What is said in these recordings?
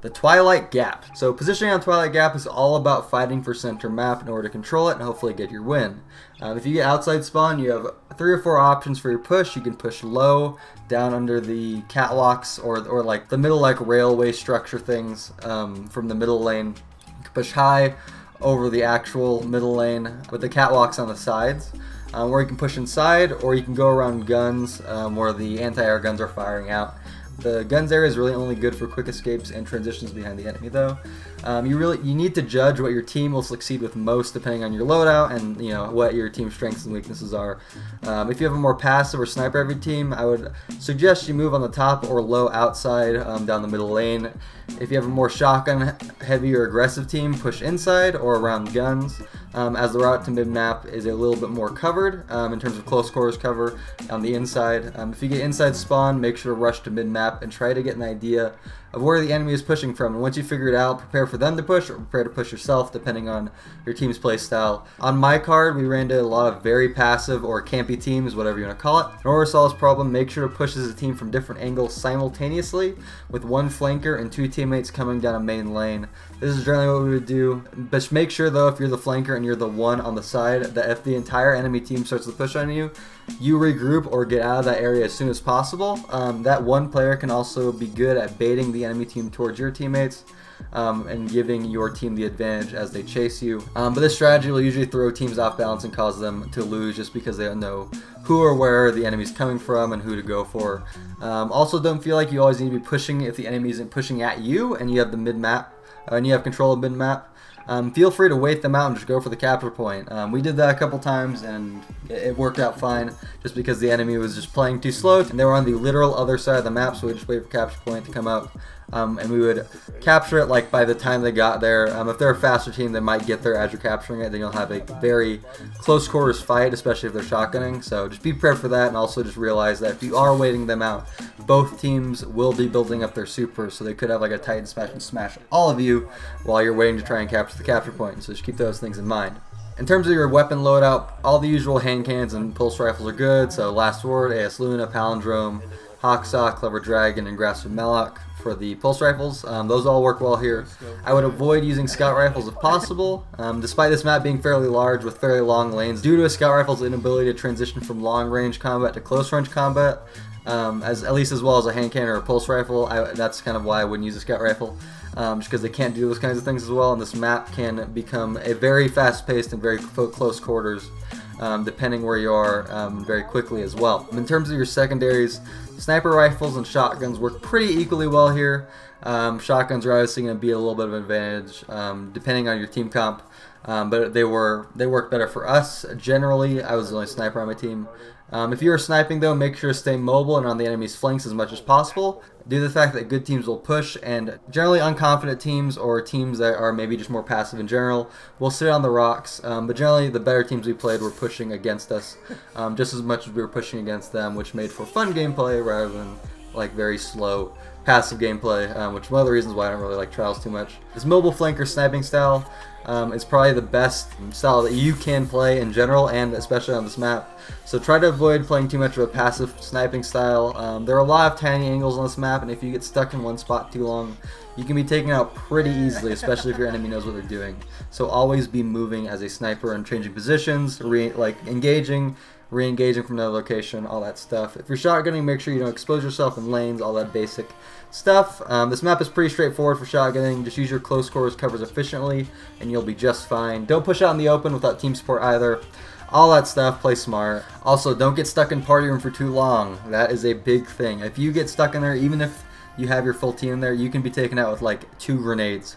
the Twilight Gap. So positioning on Twilight Gap is all about fighting for center map in order to control it and hopefully get your win. If you get outside spawn, you have 3 or 4 options for your push. You can push low, down under the catwalks, or like the middle like railway structure things from the middle lane. You can push high over the actual middle lane with the catwalks on the sides. Or you can push inside, or you can go around guns where the anti-air guns are firing out. The guns area is really only good for quick escapes and transitions behind the enemy though. You need to judge what your team will succeed with most depending on your loadout and what your team's strengths and weaknesses are. If you have a more passive or sniper heavy team, I would suggest you move on the top or low outside down the middle lane. If you have a more shotgun heavy or aggressive team, push inside or around guns, as the route to mid-map is a little bit more covered in terms of close quarters cover on the inside. If you get inside spawn, make sure to rush to mid-map and try to get an idea of where the enemy is pushing from. And once you figure it out, prepare for them to push or prepare to push yourself depending on your team's play style. On my card, we ran into a lot of very passive or campy teams, whatever you want to call it. In order to solve this problem, make sure to push as a team from different angles simultaneously with 1 flanker and 2 teammates coming down a main lane. This is generally what we would do. But make sure though, if you're the flanker and you're the one on the side, that if the entire enemy team starts to push on you, you regroup or get out of that area as soon as possible. That one player can also be good at baiting the enemy team towards your teammates and giving your team the advantage as they chase you. But this strategy will usually throw teams off balance and cause them to lose just because they don't know who or where the enemy's coming from and who to go for. Also, don't feel like you always need to be pushing if the enemy isn't pushing at you and you have the mid-map and you have control of mid-map. Feel free to wait them out and just go for the capture point. We did that a couple times and it worked out fine just because the enemy was just playing too slow and they were on the literal other side of the map, so we just wait for capture point to come up and we would capture it like by the time they got there. If they're a faster team, they might get there as you're capturing it. Then you'll have a very close quarters fight, especially if they're shotgunning. So just be prepared for that, and also just realize that if you are waiting them out, both teams will be building up their supers, so they could have like a Titan smash and smash all of you while you're waiting to try and capture the capture point. So just keep those things in mind. In terms of your weapon loadout, all the usual hand cannons and pulse rifles are good. So Last Word, AS Luna, Palindrome, Hawksaw, Clever Dragon, and Grasp of Melloc for the pulse rifles. Those all work well here. I would avoid using scout rifles if possible, despite this map being fairly large with fairly long lanes. Due to a scout rifle's inability to transition from long range combat to close range combat, as well as a hand cannon or a pulse rifle, that's kind of why I wouldn't use a scout rifle, just because they can't do those kinds of things as well, and this map can become a very fast-paced and very close quarters, depending where you are, very quickly as well. In terms of your secondaries, sniper rifles and shotguns work pretty equally well here. Shotguns are obviously going to be a little bit of an advantage, depending on your team comp. But they work better for us. Generally, I was the only sniper on my team. If you're sniping though, make sure to stay mobile and on the enemy's flanks as much as possible, due to the fact that good teams will push, and generally unconfident teams or teams that are maybe just more passive in general will sit on the rocks. But generally the better teams we played were pushing against us just as much as we were pushing against them, which made for fun gameplay rather than like very slow passive gameplay, which is one of the reasons why I don't really like Trials too much. This mobile flanker sniping style is probably the best style that you can play in general, and especially on this map. So try to avoid playing too much of a passive sniping style. There are a lot of tiny angles on this map, and if you get stuck in one spot too long, you can be taken out pretty easily, especially if your enemy knows what they're doing. So always be moving as a sniper and changing positions, engaging, re-engaging from another location, all that stuff. If you're shotgunning, make sure you don't expose yourself in lanes, all that basic stuff. This map is pretty straightforward for shotgunning. Just use your close quarters covers efficiently and you'll be just fine. Don't push out in the open without team support either. All that stuff, play smart. Also, don't get stuck in party room for too long. That is a big thing. If you get stuck in there, even if you have your full team in there, you can be taken out with like 2 grenades,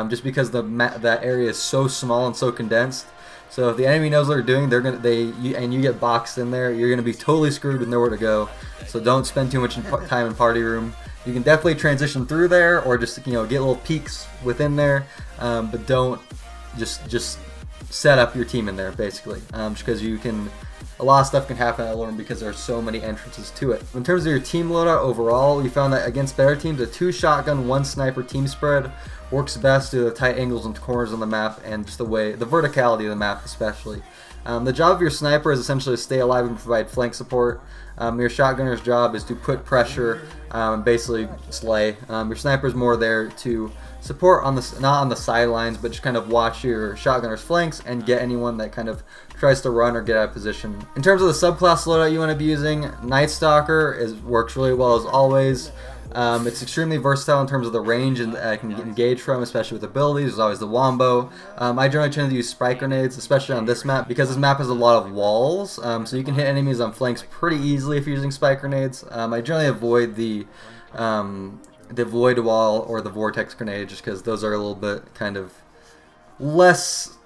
just because that area is so small and so condensed. So if the enemy knows what they're doing, and you get boxed in there, you're gonna be totally screwed with nowhere to go. So don't spend too much time in party room. You can definitely transition through there, or just get little peeks within there, but don't just set up your team in there basically, just because you can a lot of stuff can happen at Lorne because there are so many entrances to it. In terms of your team loadout overall, we found that against better teams, a 2 shotgun, 1 sniper team spread works best due to the tight angles and corners on the map and just the verticality of the map especially. The job of your sniper is essentially to stay alive and provide flank support. Your shotgunner's job is to put pressure and basically slay. Your sniper's more there to support on the not on the sidelines, but just kind of watch your shotgunner's flanks and get anyone that kind of tries to run or get out of position. In terms of the subclass loadout you want to be using, Night Stalker works really well as always. It's extremely versatile in terms of the range and can engage from, especially with abilities. There's always the wombo. I generally tend to use spike grenades, especially on this map, because this map has a lot of walls, so you can hit enemies on flanks pretty easily if you're using spike grenades. I generally avoid the void wall or the vortex grenade just because those are a little bit kind of less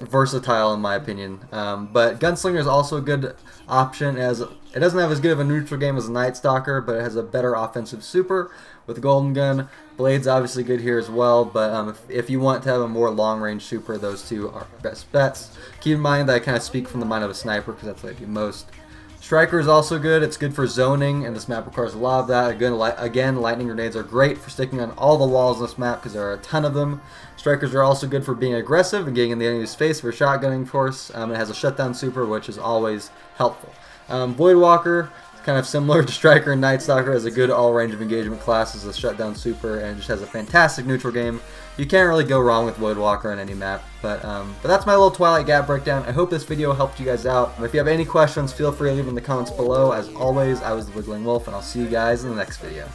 versatile in my opinion. But Gunslinger is also a good option as it doesn't have as good of a neutral game as Night Stalker, but it has a better offensive super with the Golden Gun. Blade's obviously good here as well, but if you want to have a more long-range super, those two are best bets. Keep in mind that I kind of speak from the mind of a sniper because that's what I do most. Striker is also good. It's good for zoning, and this map requires a lot of that. Again, lightning grenades are great for sticking on all the walls on this map because there are a ton of them. Strikers are also good for being aggressive and getting in the enemy's face for shotgunning, of course. It has a shutdown super, which is always helpful. Voidwalker, kind of similar to Striker and Night Stalker, has a good all range of engagement class as a shutdown super and just has a fantastic neutral game. You can't really go wrong with Voidwalker on any map. But that's my little Twilight Gap breakdown. I hope this video helped you guys out. If you have any questions, feel free to leave them in the comments below. As always, I was the Wiggling Wolf, and I'll see you guys in the next video.